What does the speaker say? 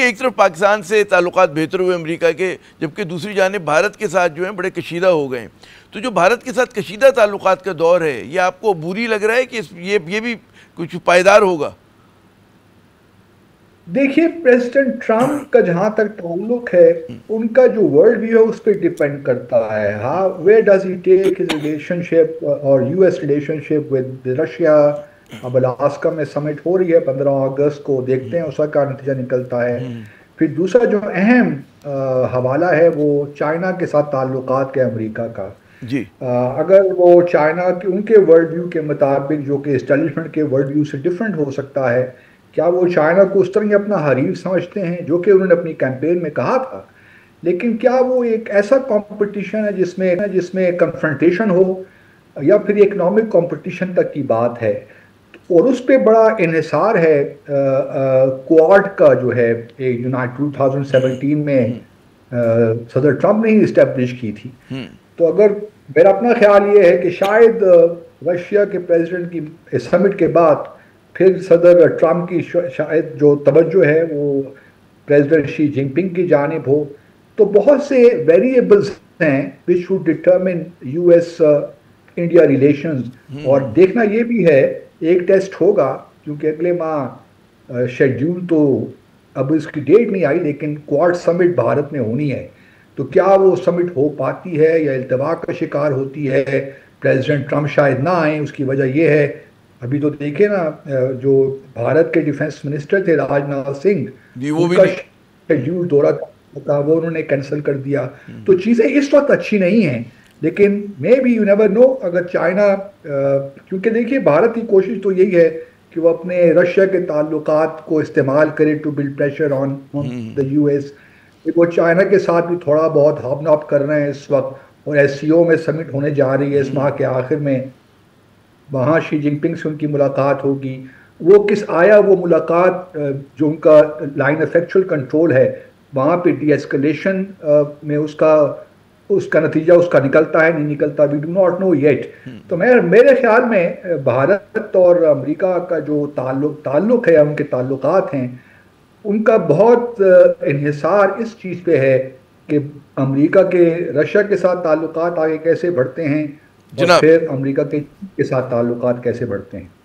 एक तरफ पाकिस्तान से ताल्लुकात बेहतर हुए अमेरिका के, जबकि दूसरी जानिब भारत के साथ जो है बड़े कशीदा हो गए। तो जो भारत के साथ कशीदा ताल्लुकात का दौर है, ये आपको बुरी लग रहा है कि ये भी कुछ पायदार होगा? देखिए, प्रेसिडेंट ट्रम्प का जहां तक ताल्लुक है, उनका जो वर्ल्ड व्यू है उस पर डिपेंड करता है। हाँ, where does he take his relationship और यूएस रिलेशनशिप विद रशिया। अब अलास्का में समिट हो रही है 15 अगस्त को, देखते हैं उसका क्या नतीजा निकलता है। फिर दूसरा जो अहम हवाला है वो चाइना के साथ ताल्लुकात के अमेरिका का। जी। अगर वो चाइना के उनके वर्ल्ड व्यू के मुताबिक, जो कि इस्टेब्लिशमेंट के वर्ल्ड व्यू से डिफरेंट हो सकता है, क्या वो चाइना को उस तरह ही अपना हरीफ समझते हैं जो कि उन्होंने अपनी कैंपेन में कहा था? लेकिन क्या वो एक ऐसा कंपटीशन है जिसमें जिसमें कन्फ्रंटेशन हो, या फिर इकोनॉमिक कंपटीशन तक की बात है? और उस पे बड़ा इन्हिसार है क्वाड का, जो है यूनाइट 2017 में सदर ट्रम्प ने ही इस्टेब्लिश की थी। तो अगर मेरा अपना ख्याल ये है कि शायद रशिया के प्रेसिडेंट की समिट के बाद फिर सदर ट्रम्प की शायद जो तवज्जो है वो प्रेसिडेंट शी जिनपिंग की जानिब हो। तो बहुत से वेरिएबल्स हैं which would determine US India relations. और देखना ये भी है, एक टेस्ट होगा, क्योंकि अगले माह शेड्यूल तो अब इसकी डेट नहीं आई, लेकिन क्वाड समिट भारत में होनी है। तो क्या वो समिट हो पाती है या इल्तवा का शिकार होती है? प्रेसिडेंट ट्रम्प शायद ना आए, उसकी वजह यह है, अभी तो देखिए ना, जो भारत के डिफेंस मिनिस्टर थे राजनाथ सिंह, जी, वो भी उनका नहीं। शेड्यूल दौरा था, वो उन्होंने कैंसिल कर दिया। तो चीज़ें इस वक्त अच्छी नहीं हैं। लेकिन may be you never know, अगर चाइना, क्योंकि देखिए भारत की कोशिश तो यही है कि वो अपने रशिया के ताल्लुकात को इस्तेमाल करे to build pressure on the US. वो चाइना के साथ भी थोड़ा बहुत हॉब नॉब कर रहे हैं इस वक्त, और एससीओ में समिट होने जा रही है इस माह के आखिर में। वहाँ शी जिनपिंग से उनकी मुलाकात होगी। वो किस आया वो मुलाकात, जो उनका लाइन ऑफ एक्चुअल कंट्रोल है, वहाँ पे डी एस्केलेशन में उसका उसका नतीजा उसका निकलता है नहीं निकलता, we do not know yet. तो मेरे ख्याल में भारत और अमेरिका का जो ताल्लुक है, उनके ताल्लुकात हैं, उनका बहुत इन्हिसार इस चीज़ पे है कि अमेरिका के रशिया के साथ ताल्लुकात आगे कैसे बढ़ते हैं, और जनाब, फिर अमेरिका के साथ ताल्लुकात कैसे बढ़ते हैं।